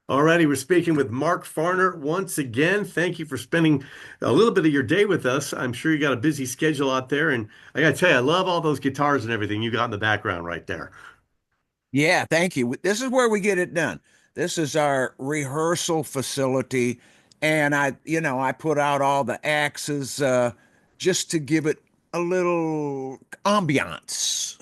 Alrighty, we're speaking with Mark Farner once again. Thank you for spending a little bit of your day with us. I'm sure you got a busy schedule out there, and I gotta tell you, I love all those guitars and everything you got in the background right there. Yeah, thank you. This is where we get it done. This is our rehearsal facility, and I put out all the axes just to give it a little ambiance.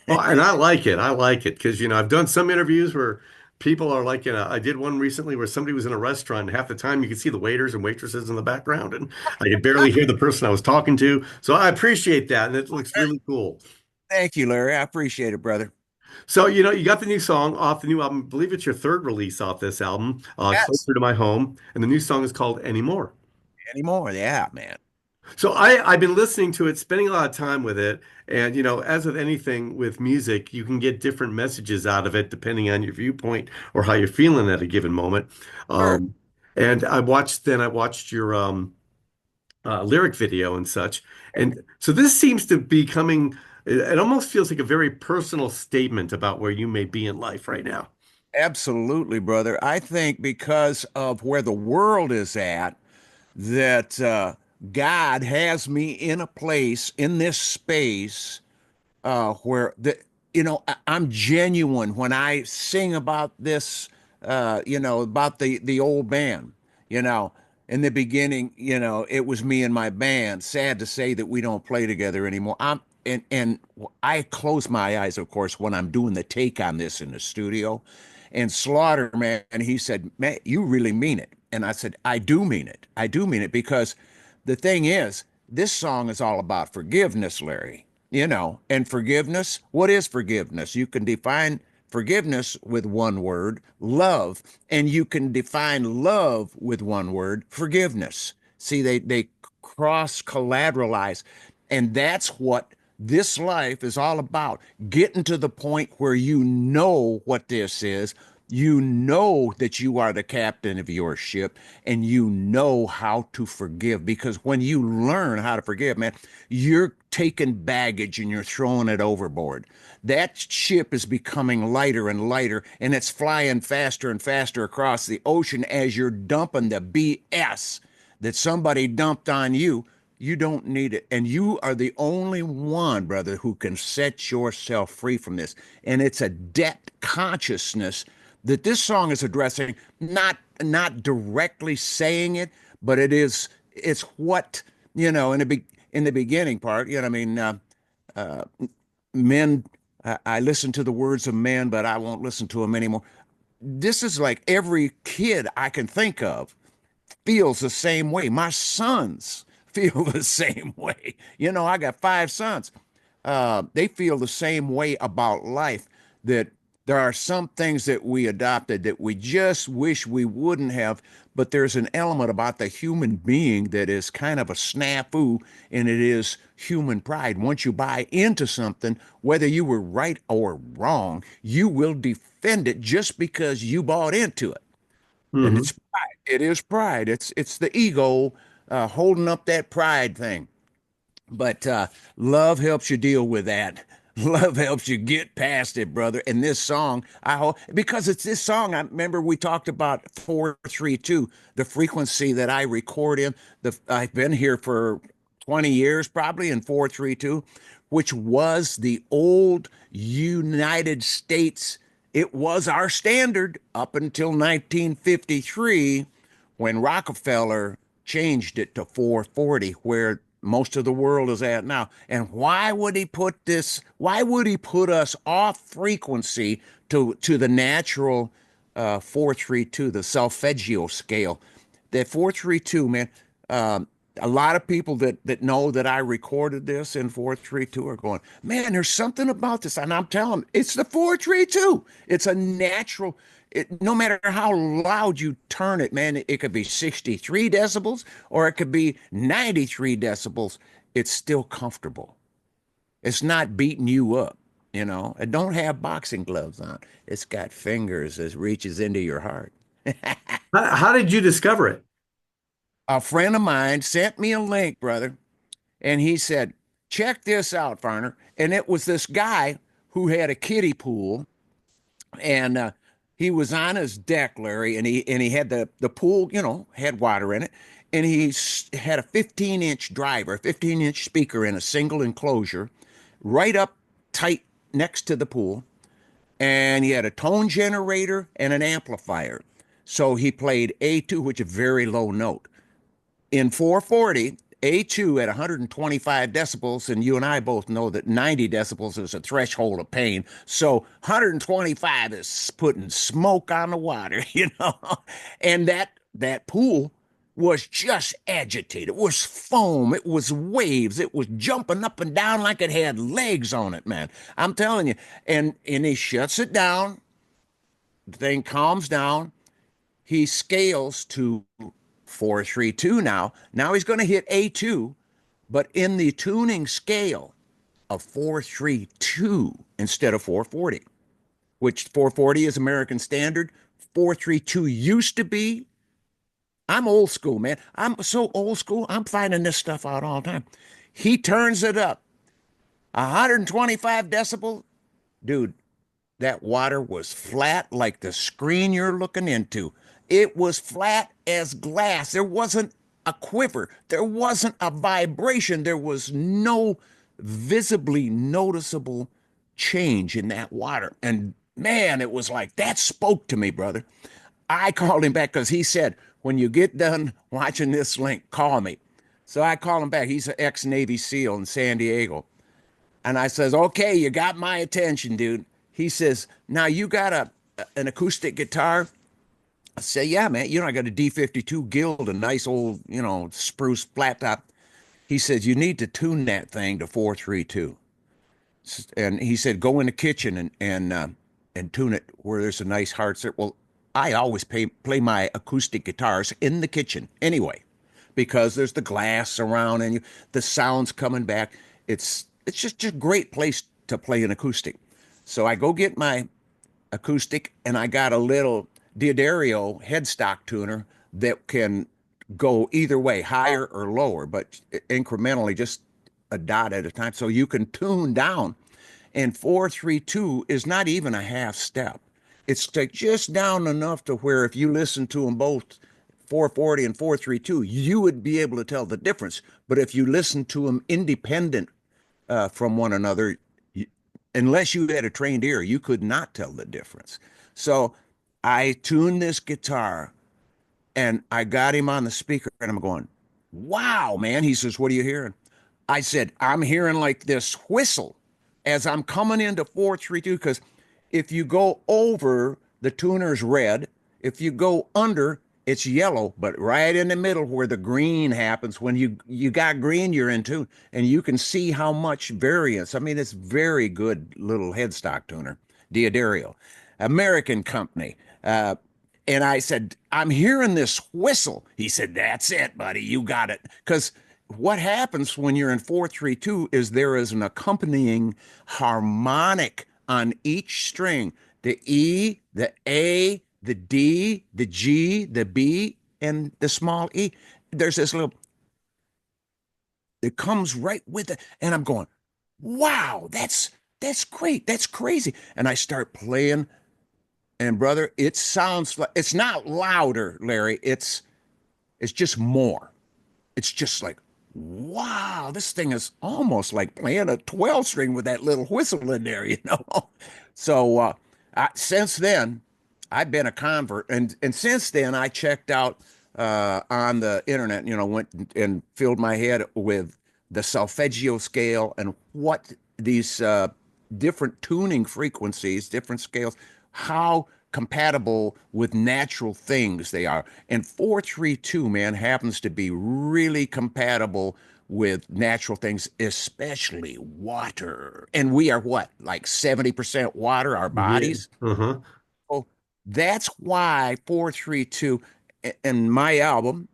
Oh, and I like it. I like it because I've done some interviews where people are like I did one recently where somebody was in a restaurant, and half the time you could see the waiters and waitresses in the background, and I could barely hear the person I was talking to. So I appreciate that, and it looks really cool. Thank you, Larry. I appreciate it, brother. So, you got the new song off the new album. I believe it's your third release off this album, Yes. Closer to My Home. And the new song is called Anymore. Anymore. Yeah, man. So I've been listening to it, spending a lot of time with it. And, as with anything with music, you can get different messages out of it depending on your viewpoint or how you're feeling at a given moment. Sure. Um, and I watched your lyric video and such. And so this seems to be coming, it almost feels like a very personal statement about where you may be in life right now. Absolutely, brother. I think because of where the world is at, that God has me in a place in this space where I'm genuine when I sing about this, about the old band. You know, in the beginning, it was me and my band. Sad to say that we don't play together anymore. And I close my eyes, of course, when I'm doing the take on this in the studio. And Slaughter, man, and he said, "Man, you really mean it." And I said, "I do mean it. I do mean it because the thing is, this song is all about forgiveness, Larry. And forgiveness, what is forgiveness? You can define forgiveness with one word, love, and you can define love with one word, forgiveness. See, they cross collateralize, and that's what this life is all about, getting to the point where you know what this is. You know that you are the captain of your ship and you know how to forgive, because when you learn how to forgive, man, you're taking baggage and you're throwing it overboard. That ship is becoming lighter and lighter, and it's flying faster and faster across the ocean as you're dumping the BS that somebody dumped on you. You don't need it. And you are the only one, brother, who can set yourself free from this. And it's a debt consciousness that this song is addressing, not directly saying it, but it's what, in the beginning part, I mean, uh, men, I listen to the words of men, but I won't listen to them anymore. This is like every kid I can think of feels the same way. My sons feel the same way. I got five sons. They feel the same way about life, that there are some things that we adopted that we just wish we wouldn't have, but there's an element about the human being that is kind of a snafu, and it is human pride. Once you buy into something, whether you were right or wrong, you will defend it just because you bought into it. And Hmm. it's pride. It is pride. It's the ego holding up that pride thing. But love helps you deal with that. Love helps you get past it, brother. And this song, I hope, because it's this song. I remember we talked about 432, the frequency that I record in. I've been here for 20 years, probably, in 432, which was the old United States. It was our standard up until 1953, when Rockefeller changed it to 440, where most of the world is at now. And why would he put this? Why would he put us off frequency to the natural 432, the solfeggio scale? That 432, man. A lot of people that know that I recorded this in 432 are going, man, there's something about this. And I'm telling them, it's the 432. It's a natural, no matter how loud you turn it, man, it could be 63 decibels or it could be 93 decibels. It's still comfortable. It's not beating you up, It don't have boxing gloves on. It's got fingers that reaches into your heart. How did you discover it? A friend of mine sent me a link, brother, and he said, check this out, Farner. And it was this guy who had a kiddie pool, and He was on his deck, Larry, and he had the pool, had water in it, and had a 15-inch driver, a 15-inch speaker in a single enclosure, right up tight next to the pool, and he had a tone generator and an amplifier. So he played A2, which is a very low note. In 440, A2 at 125 decibels, and you and I both know that 90 decibels is a threshold of pain. So 125 is putting smoke on the water, And that pool was just agitated. It was foam. It was waves. It was jumping up and down like it had legs on it, man. I'm telling you. And he shuts it down. The thing calms down. He scales to 432 now. Now he's going to hit A2, but in the tuning scale of 432 instead of 440, which 440 is American standard. 432 used to be. I'm old school, man. I'm so old school. I'm finding this stuff out all the time. He turns it up 125 decibel. Dude, that water was flat like the screen you're looking into. It was flat as glass. There wasn't a quiver. There wasn't a vibration. There was no visibly noticeable change in that water. And man, it was like that spoke to me, brother. I called him back because he said, when you get done watching this link, call me. So I call him back. He's an ex-Navy SEAL in San Diego. And I says, okay, you got my attention, dude. He says, now you got an acoustic guitar? I say, yeah, man. I got a D52 Guild, a nice old, spruce flat top. He says, you need to tune that thing to 432. And he said, go in the kitchen and tune it where there's a nice hard set. Well, I always play my acoustic guitars in the kitchen anyway, because there's the glass around and the sound's coming back. It's just a great place to play an acoustic. So I go get my acoustic, and I got a little D'Addario headstock tuner that can go either way, higher or lower, but incrementally, just a dot at a time. So you can tune down. And 432 is not even a half step. It's just down enough to where if you listen to them both, 440 and 432, you would be able to tell the difference. But if you listen to them independent from one another, unless you had a trained ear, you could not tell the difference. So I tuned this guitar, and I got him on the speaker, and I'm going, wow, man. He says, what are you hearing? I said, I'm hearing like this whistle as I'm coming into 432, because if you go over, the tuner's red. If you go under, it's yellow, but right in the middle where the green happens, when you got green, you're in tune, and you can see how much variance. I mean, it's very good little headstock tuner, D'Addario, American company. And I said, I'm hearing this whistle. He said, that's it, buddy. You got it. Because what happens when you're in 432 is there is an accompanying harmonic on each string. The E, the A, the D, the G, the B, and the small E. There's this little, it comes right with it. And I'm going, wow, that's great. That's crazy. And I start playing, and brother, it sounds like, it's not louder, Larry. It's just more. It's just like, wow, this thing is almost like playing a 12 string with that little whistle in there. So since then, I've been a convert, and since then I checked out on the internet, went and filled my head with the solfeggio scale and what these different tuning frequencies, different scales, how compatible with natural things they are. And 432, man, happens to be really compatible with natural things, especially water. And we are what, like 70% water, our Yeah. bodies? Uh-huh. So that's why 432 and my album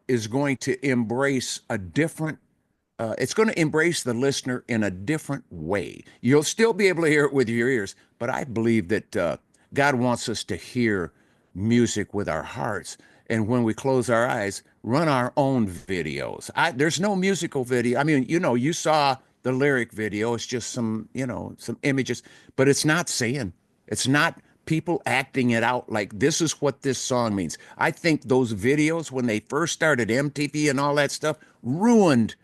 is going to embrace a different it's going to embrace the listener in a different way. You'll still be able to hear it with your ears, but I believe that God wants us to hear music with our hearts. And when we close our eyes, run our own videos. There's no musical video. I mean, you saw the lyric video. It's just some images, but it's not saying, it's not people acting it out like this is what this song means. I think those videos when they first started MTV and all that stuff ruined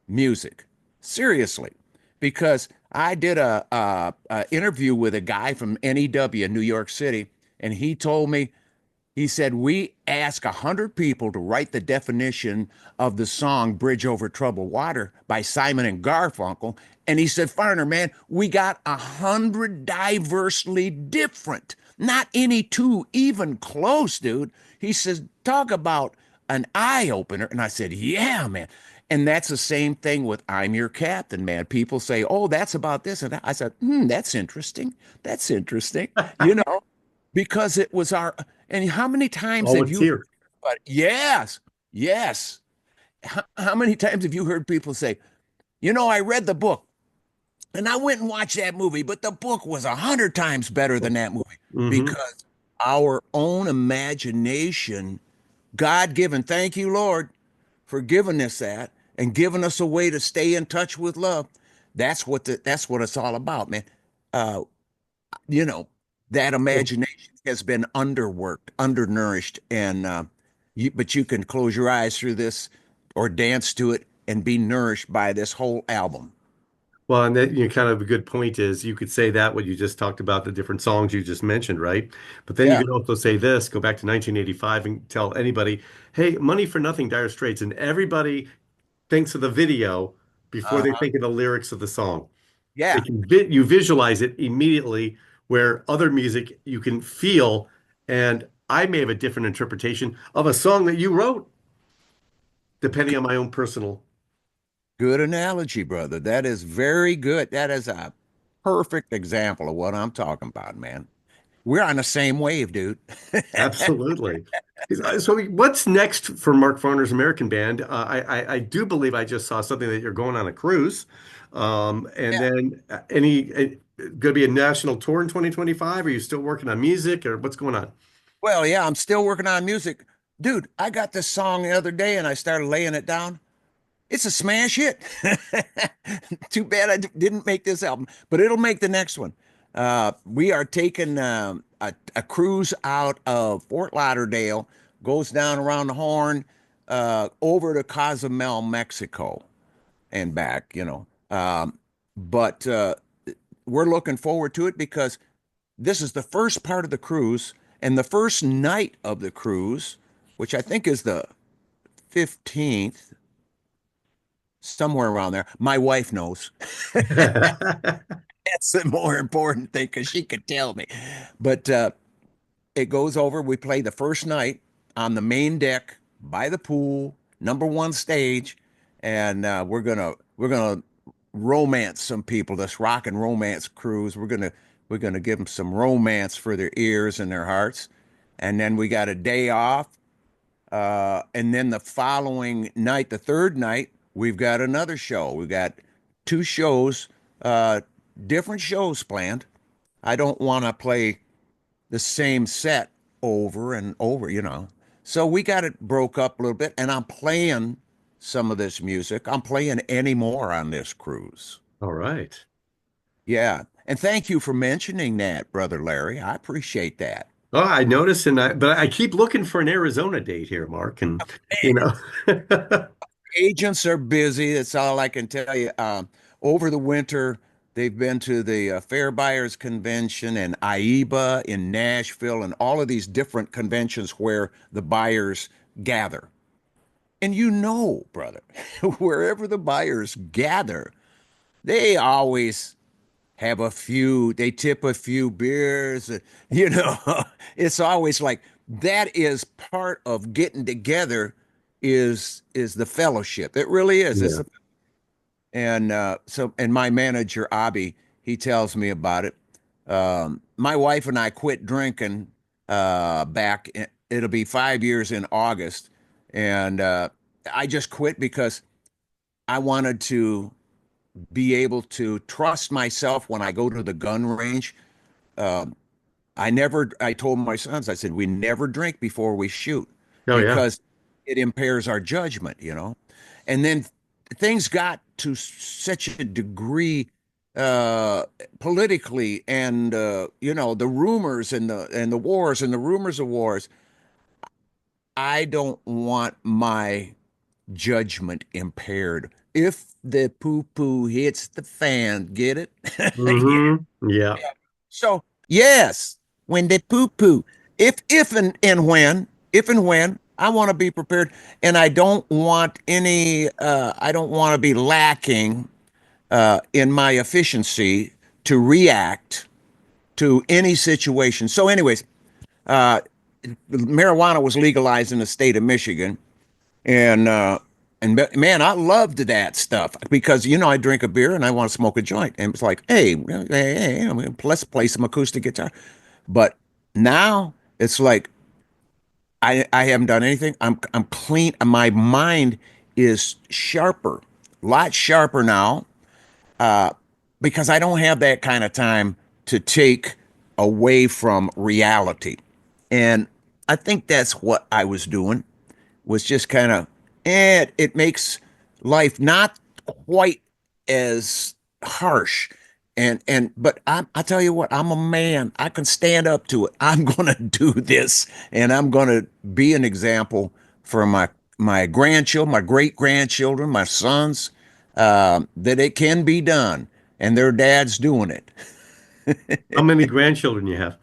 music. Seriously. Because I did a interview with a guy from NEW in New York City, and he told me, he said, we asked 100 people to write the definition of the song Bridge Over Troubled Water by Simon and Garfunkel. And he said, Farner, man, we got 100 diversely different. Not any two even close, dude. He says, talk about an eye opener. And I said, yeah, man. And that's the same thing with I'm Your Captain, man. People say, oh, that's about this and that. I said, that's interesting. That's interesting. You know, because it was our, and how many times Oh, have it's you, here. but yes, yes. How many times have you heard people say, I read the book and I went and watched that movie, but the book was 100 times better than that movie Hmm. because our own imagination, God given, thank you, Lord, for giving us that and giving us a way to stay in touch with love. That's what it's all about, man. Uh, you know, that imagination has been underworked, undernourished, and but you can close your eyes through this or dance to it and be nourished by this whole album. Well, and that kind of a good point is you could say that what you just talked about, the different songs you just mentioned, right? But then you Yeah. could also say this, go back to 1985 and tell anybody, hey, Money for Nothing, Dire Straits, and everybody thinks of the video before they Uh-huh. think of the lyrics of the song. They Yeah. can you visualize it immediately, where other music you can feel, and I may have a different interpretation of a song that you wrote, depending on my own personal. Good analogy, brother. That is very good. That is a perfect example of what I'm talking about, man. We're on the same wave, dude. Absolutely. So what's next for Mark Farner's American Band? I do believe I just saw something that you're going on a cruise. And Yeah. then going to be a national tour in 2025? Are you still working on music or what's going on? Well, yeah, I'm still working on music. Dude, I got this song the other day and I started laying it down. It's a smash hit. Too bad I didn't make this album, but it'll make the next one. We are taking a cruise out of Fort Lauderdale, goes down around the Horn, over to Cozumel, Mexico, and back, But we're looking forward to it because this is the first part of the cruise and the first night of the cruise, which I think is the 15th, somewhere around there. My wife knows. That's the more important thing because she could tell me. But it goes over. We play the first night on the main deck by the pool, number one stage, and we're gonna romance some people. This rock and romance cruise. We're gonna give them some romance for their ears and their hearts, and then we got a day off. And then the following night, the third night, we've got another show. We've got two shows, uh, different shows planned. I don't want to play the same set over and over. So we got it broke up a little bit, and I'm playing some of this music. I'm playing any more on this cruise. All right. Yeah. And thank you for mentioning that, Brother Larry. I appreciate that. Oh, I noticed, but I keep looking for an Arizona date here, Mark, and you know. Agents are busy. That's all I can tell you. Over the winter, they've been to the Fair Buyers Convention and AIBA in Nashville and all of these different conventions where the buyers gather. And brother, wherever the buyers gather, they always have they tip a few beers. It's always like that is part of getting together is the fellowship. It really is. Yeah. And my manager, Abby, he tells me about it. My wife and I quit drinking it'll be 5 years in August. And I just quit because I wanted to be able to trust myself when I go to the gun range. I told my sons, I said, we never drink before we shoot Oh yeah. because it impairs our judgment. And then things got to such a degree. uh, politically, and the rumors and the wars and the rumors of wars. I don't want my judgment impaired. If the poo poo hits the fan, get it? Yeah. Yeah. So yes, when they poo poo, if and when I want to be prepared, and I don't want to be lacking in my efficiency to react to any situation. So, anyways, uh, marijuana was legalized in the state of Michigan, and man, I loved that stuff because I drink a beer and I want to smoke a joint, and it's like, hey, let's play some acoustic guitar. But now it's like I haven't done anything. I'm clean. My mind is sharper, a lot sharper now, uh, because I don't have that kind of time to take away from reality. And I think that's what I was doing, was just kind of, it makes life not quite as harsh. But I tell you what, I'm a man. I can stand up to it. I'm gonna do this, and I'm gonna be an example for my grandchildren, my great grandchildren, my sons, that it can be done, and their dad's doing it. How many grandchildren you have?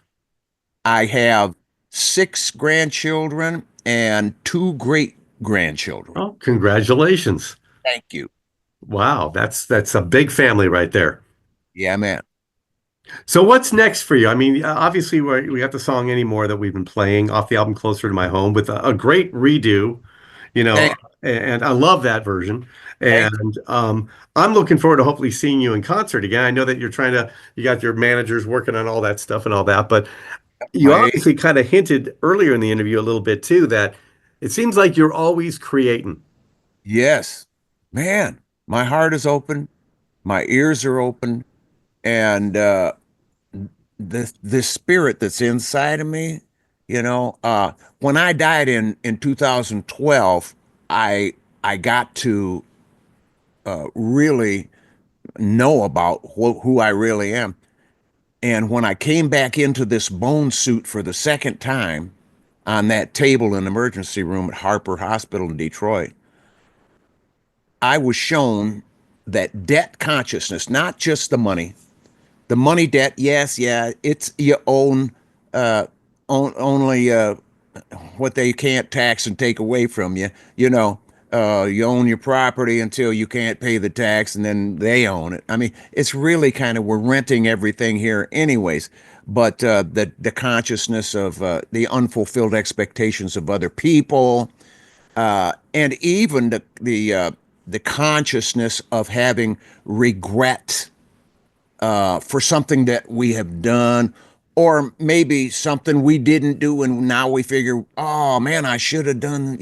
I have six grandchildren and two great grandchildren. Oh, congratulations. Thank you. Wow, that's a big family right there. Yeah, man. So what's next for you? I mean, obviously we got the song Anymore that we've been playing off the album Closer to My Home with a great redo, you know, Thank, and I love that version. thank And I'm looking forward to hopefully seeing you in concert again. I know that you got your managers working on all that stuff and all that, but you my obviously kind of hinted earlier in the interview a little bit too that it seems like you're always creating. yes, man. My heart is open, my ears are open, and the spirit that's inside of me, when I died in 2012, I I got to really know about who I really am. And when I came back into this bone suit for the second time on that table in the emergency room at Harper Hospital in Detroit, I was shown that debt consciousness, not just the money debt, yes, yeah, it's you only what they can't tax and take away from you. You own your property until you can't pay the tax, and then they own it. I mean, it's really kind of, we're renting everything here, anyways. But the consciousness of the unfulfilled expectations of other people, and even the consciousness of having regret for something that we have done, or maybe something we didn't do, and now we figure, oh man, I should have done.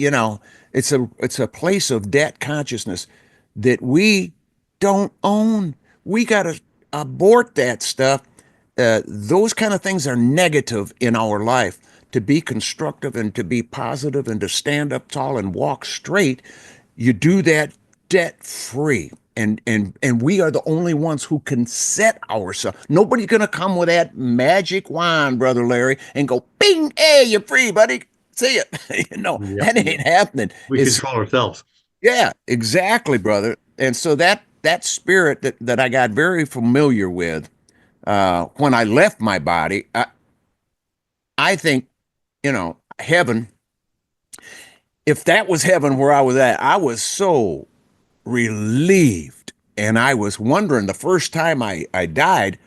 It's a place of debt consciousness that we don't own. We got to abort that stuff. Those kind of things are negative in our life. To be constructive and to be positive and to stand up tall and walk straight, you do that debt free. And we are the only ones who can set ourselves. Nobody's gonna come with that magic wand, brother Larry, and go, bing, hey, you're free, buddy. See ya. Yep. That ain't happening. We It's control ourselves. Yeah, exactly, brother. And so that spirit that I got very familiar with when I left my body, I think, heaven, if that was heaven where I was at, I was so relieved. And I was wondering the first time I died,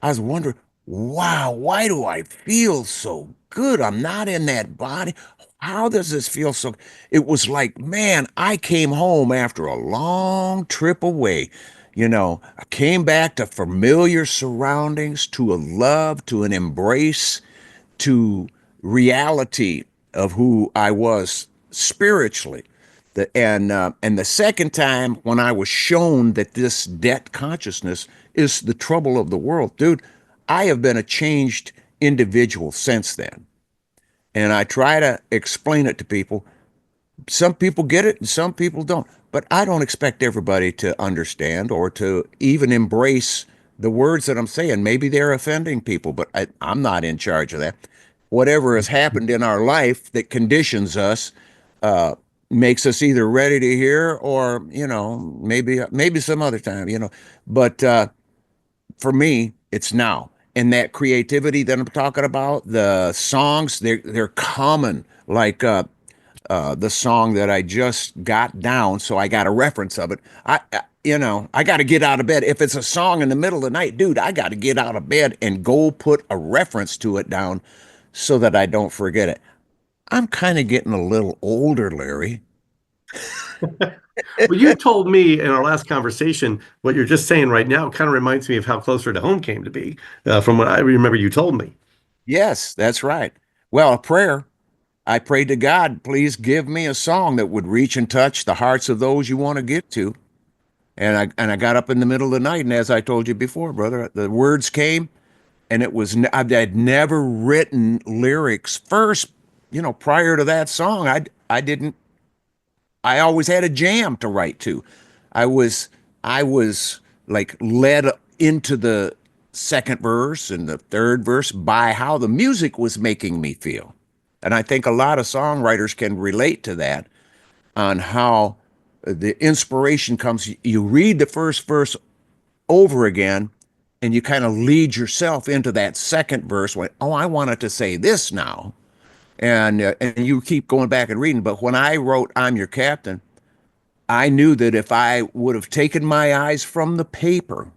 I was wondering, wow, why do I feel so good? I'm not in that body. How does this feel so? It was like, man, I came home after a long trip away. I came back to familiar surroundings, to a love, to an embrace, to reality of who I was spiritually. And the second time when I was shown that this debt consciousness is the trouble of the world, dude, I have been a changed individual since then. And I try to explain it to people. Some people get it and some people don't. But I don't expect everybody to understand or to even embrace the words that I'm saying, maybe they're offending people, but I'm not in charge of that. Whatever has happened in our life that conditions us, uh, makes us either ready to hear or, maybe some other time, But for me, it's now. And that creativity that I'm talking about, the songs, they're common. Like the song that I just got down, so I got a reference of it. I got to get out of bed. If it's a song in the middle of the night, dude, I got to get out of bed and go put a reference to it down so that I don't forget it. I'm kind of getting a little older, Larry. Well, you told me in our last conversation what you're just saying right now kind of reminds me of how closer to home came to be from what I remember you told me. Yes, that's right. Well, a prayer. I prayed to God, please give me a song that would reach and touch the hearts of those you want to get to. And I got up in the middle of the night, and as I told you before, brother, the words came, and I'd never written lyrics first, prior to that song. I didn't. I always had a jam to write to. I was I was like led into the second verse and the third verse by how the music was making me feel. And I think a lot of songwriters can relate to that on how the inspiration comes. You read the first verse over again and you kind of lead yourself into that second verse when, oh, I wanted to say this now. And you keep going back and reading. But when I wrote I'm Your Captain, I knew that if I would have taken my eyes from the paper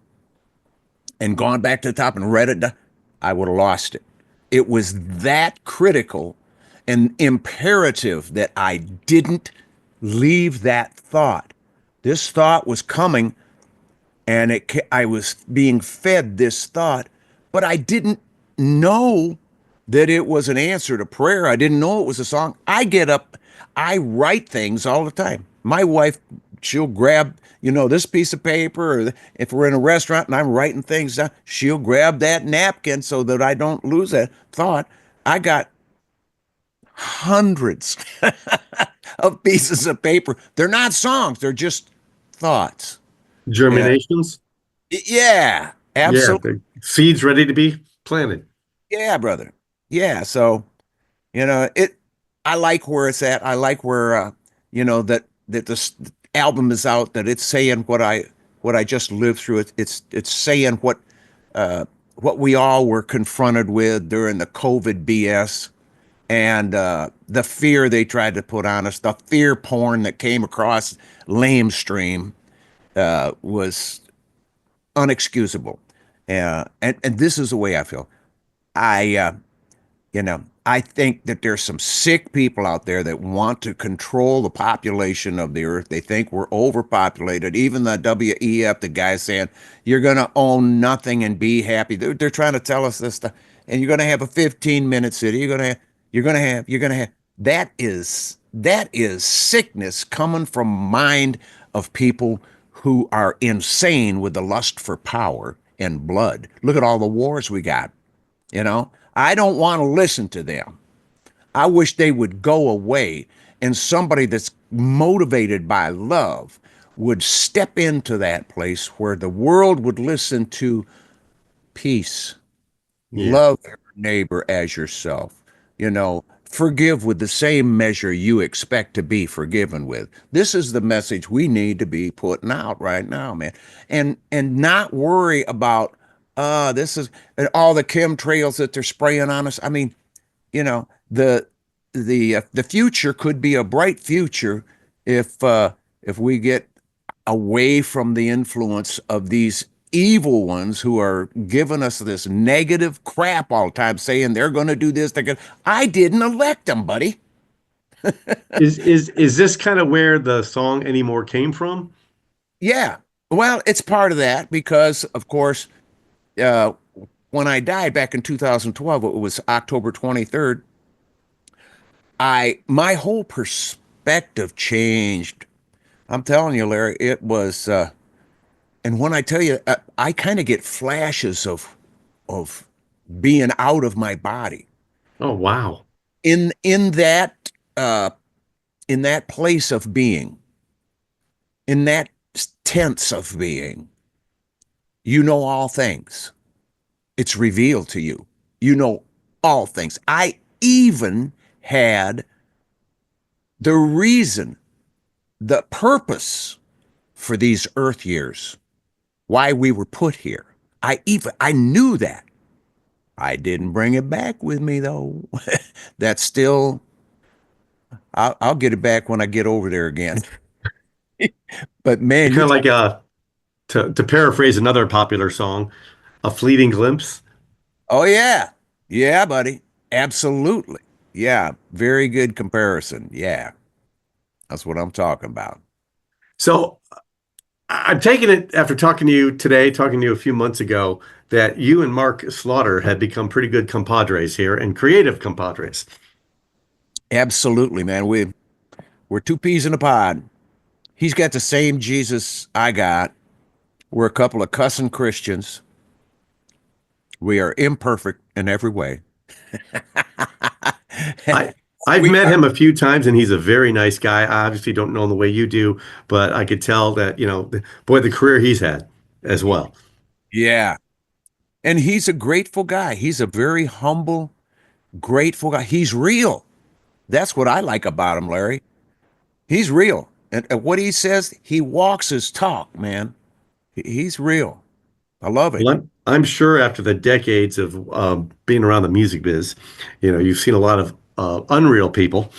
and gone back to the top and read it, I would have lost it. It was that critical and imperative that I didn't leave that thought. This thought was coming, and I was being fed this thought, but I didn't know that it was an answer to prayer. I didn't know it was a song. I get up, I write things all the time. My wife, she'll grab, this piece of paper, or if we're in a restaurant and I'm writing things down, she'll grab that napkin so that I don't lose that thought. I got hundreds of pieces of paper. They're not songs, they're just thoughts. Yeah. Germinations? Yeah, Yeah, absolutely. the seeds ready to be planted. Yeah, brother. Yeah. So, it, I like where it's at. I like where, that this album is out, that it's saying what I just lived through. It's saying what we all were confronted with during the COVID BS and the fear they tried to put on us, the fear porn that came across lamestream was unexcusable. And this is the way I feel. I I think that there's some sick people out there that want to control the population of the earth. They think we're overpopulated. Even the WEF, the guy saying you're going to own nothing and be happy. They're trying to tell us this stuff. And you're going to have a 15-minute city. You're going to have that is sickness coming from mind of people who are insane with the lust for power and blood. Look at all the wars we got. I don't want to listen to them. I wish they would go away and somebody that's motivated by love would step into that place where the world would listen to peace, Yeah. love your neighbor as yourself, forgive with the same measure you expect to be forgiven with. This is the message we need to be putting out right now, man. And not worry about this is and all the chemtrails that they're spraying on us. I mean, you know, the the future could be a bright future if we get away from the influence of these evil ones who are giving us this negative crap all the time, saying they're going to do this. I didn't elect them, buddy. Is this kind of where the song anymore came from? Yeah. Well, it's part of that because, of course, uh, when I died back in 2012, it was October 23rd. My whole perspective changed. I'm telling you, Larry, it was. And when I tell you, I kind of get flashes of being out of my body Oh, wow. in that in that place of being, in that tense of being. You know all things. It's revealed to you. You know all things. I even had the reason, the purpose for these earth years, why we were put here. I knew that. I didn't bring it back with me though. That's still I'll get it back when I get over there again. But man, you Kind of talk. like to paraphrase another popular song, a fleeting glimpse. Oh yeah. Yeah, buddy. Absolutely. Yeah, very good comparison. Yeah. That's what I'm talking about. So I'm taking it after talking to you today, talking to you a few months ago, that you and Mark Slaughter had become pretty good compadres here and creative compadres. Absolutely, man. We're two peas in a pod. He's got the same Jesus I got. We're a couple of cussing Christians. We are imperfect in every way. I I've We met are, him a few times and he's a very nice guy. I obviously don't know him the way you do, but I could tell that, boy, the career he's had as well. yeah. And he's a grateful guy. He's a very humble, grateful guy. He's real. That's what I like about him, Larry. He's real. And what he says, he walks his talk, man. He's real. I love it. Well, I'm sure after the decades of being around the music biz, you've seen a lot of unreal people.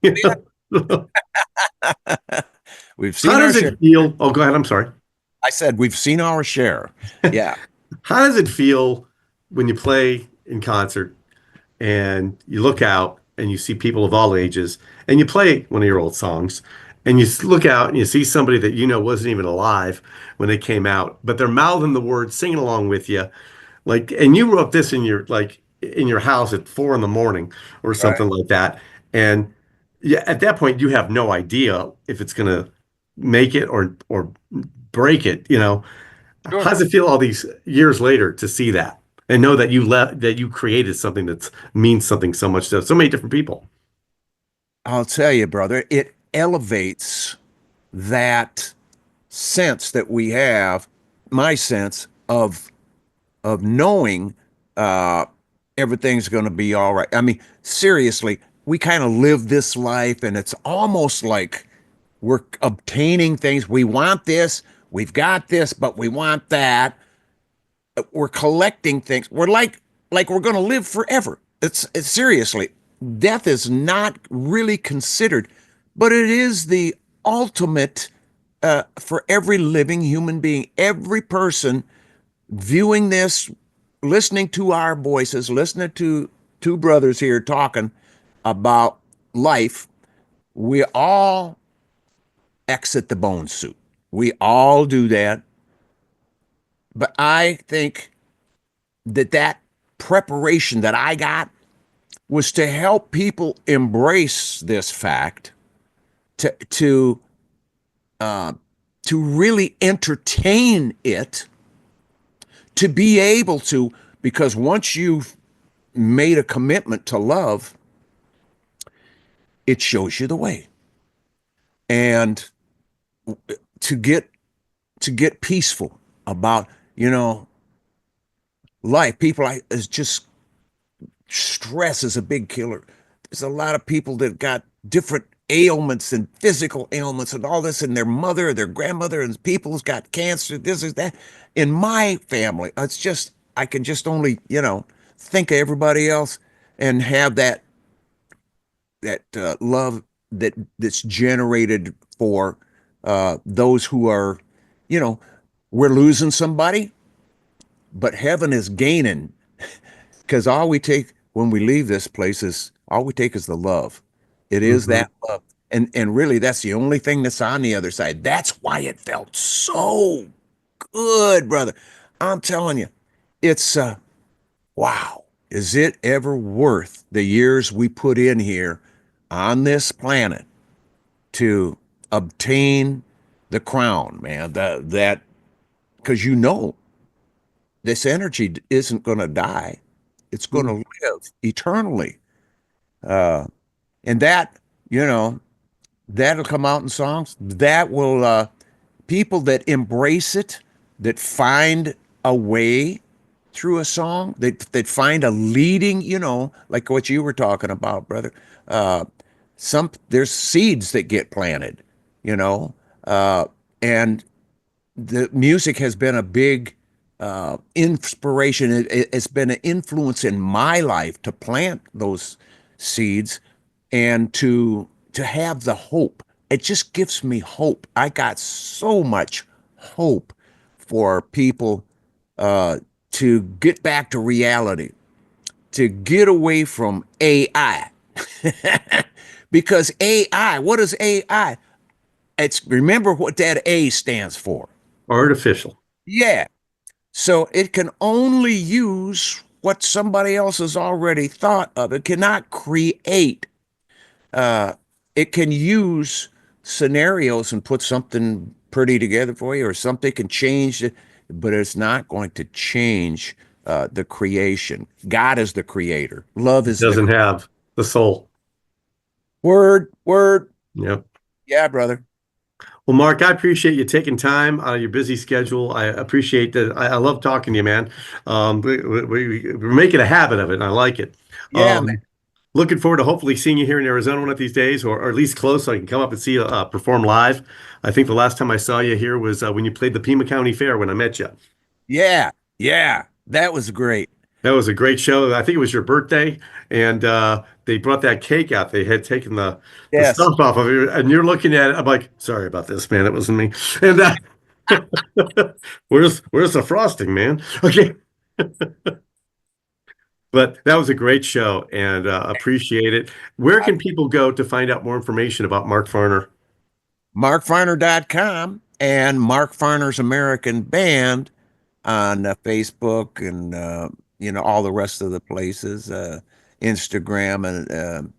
You know? We've How seen our does share. it feel? Oh, go ahead. I'm sorry. I said we've seen our share. Yeah. How does it feel when you play in concert and you look out and you see people of all ages and you play one of your old songs and you look out and you see somebody that wasn't even alive when they came out, but they're mouthing the words, singing along with you, like, and you wrote this in your house at 4 in the morning or Right. something like that, and yeah, at that point you have no idea if it's gonna make it or break it. How Sure. does it feel all these years later to see that and know that you created something that means something so much to so many different people? I'll tell you, brother, it elevates that sense that we have, my sense of knowing uh, everything's going to be all right. I mean, seriously, we kind of live this life, and it's almost like we're obtaining things. We want this, we've got this, but we want that. We're collecting things. We're like we're going to live forever. It's seriously, death is not really considered, but it is the ultimate for every living human being, every person viewing this, listening to our voices, listening to two brothers here talking about life. We all exit the bone suit. We all do that. But I think that preparation that I got was to help people embrace this fact, to uh, to really entertain it, to be able to, because once you've made a commitment to love, it shows you the way. And to get to get peaceful about, you know, life. People like is just stress is a big killer. There's a lot of people that got different ailments and physical ailments and all this, and their mother, their grandmother, and people's got cancer. This is that. In my family, it's just I can just only think of everybody else and have that love that's generated for those who are, you know, we're losing somebody, but heaven is gaining because all we take when we leave this place is all we take is the love. It is Hmm. that love. And really that's the only thing that's on the other side. That's why it felt so good, brother. I'm telling you, it's wow. Is it ever worth the years we put in here on this planet to obtain the crown, man? That because this energy isn't going to die. It's going to live eternally. Uh, and that, you know, that'll come out in songs. That will, people that embrace it, that find a way through a song, that find a leading, like what you were talking about, brother. Uh, there's seeds that get planted, you know, uh, and the music has been a big inspiration. It's been an influence in my life to plant those seeds and to have the hope. It just gives me hope. I got so much hope for people uh, to get back to reality, to get away from AI. Because AI, what is AI? It's remember what that A stands for. Artificial. Yeah. So it can only use what somebody else has already thought of. It cannot create. Uh, it can use scenarios and put something pretty together for you, or something can change it, but it's not going to change the creation. God is the creator. Love It is the doesn't have the soul. word. Word. Yep. Yeah, brother. Well, Mark, I appreciate you taking time out of your busy schedule. I appreciate that. I love talking to you, man. We're making a habit of it, and I like it. Yeah, man. Um, Looking forward to hopefully seeing you here in Arizona one of these days, or at least close, so I can come up and see you perform live. I think the last time I saw you here was when you played the Pima County Fair when I met you. Yeah. Yeah. That was great. That was a great show. I think it was your birthday, and they brought that cake out. They had taken the Yes. stuff off of it, and you're looking at it. I'm like, sorry about this, man. It wasn't me. And where's the frosting, man? Okay, but that was a great show, and appreciate it. Where can people go to find out more information about Mark Farner? MarkFarner.com and Mark Farner's American Band on Facebook and all the rest of the places, Instagram and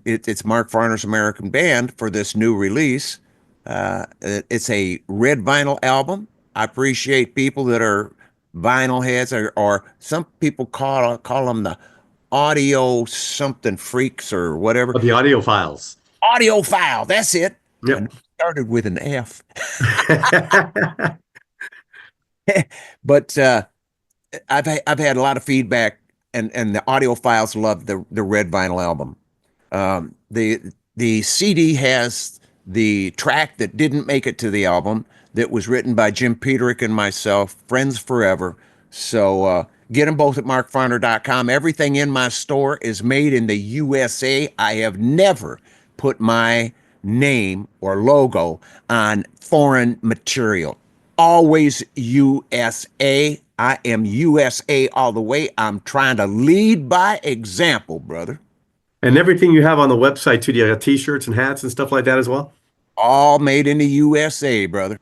it's Mark Farner's American Band for this new release. It's a red vinyl album. I appreciate people that are vinyl heads, or some people call them the audio something freaks or whatever. The audio files. Audiophile, that's it. And Yep. it started with an F. But I've had a lot of feedback, and the audiophiles love the red vinyl album. The CD has the track that didn't make it to the album that was written by Jim Peterick and myself, Friends Forever. So get them both at markfarner.com. Everything in my store is made in the USA. I have never put my name or logo on foreign material. Always USA. I am USA all the way. I'm trying to lead by example, brother. And everything you have on the website too. Do you have t-shirts and hats and stuff like that as well? All made in the USA, brother.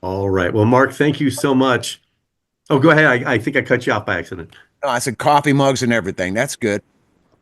All right. Well, Mark, thank you so much. Oh, go ahead. I think I cut you off by accident. No, I said coffee mugs and everything. That's good.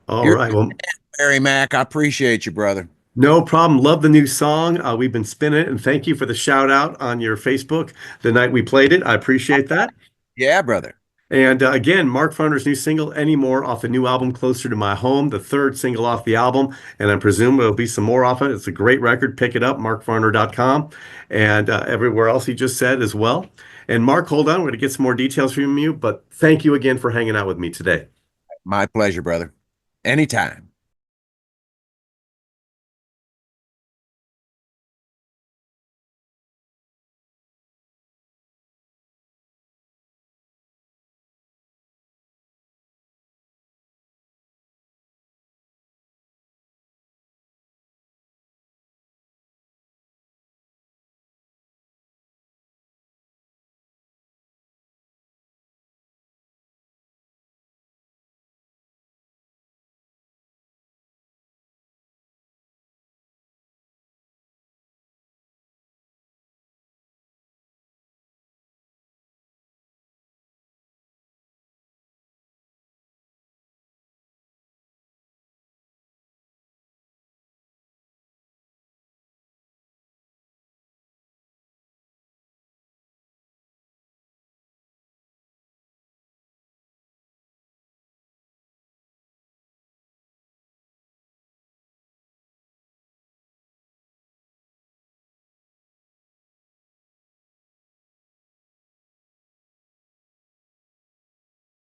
All You're right. Well, Harry Mack. I appreciate you, brother. no problem. Love the new song. We've been spinning it, and thank you for the shout out on your Facebook the night we played it. I appreciate that. Yeah, brother. And again, Mark Farner's new single, Anymore, off the new album, Closer to My Home, the third single off the album. And I presume there'll be some more off it. It's a great record. Pick it up, markfarner.com, and everywhere else he just said as well. And Mark, hold on. We're going to get some more details from you, but thank you again for hanging out with me today. My pleasure, brother. Anytime.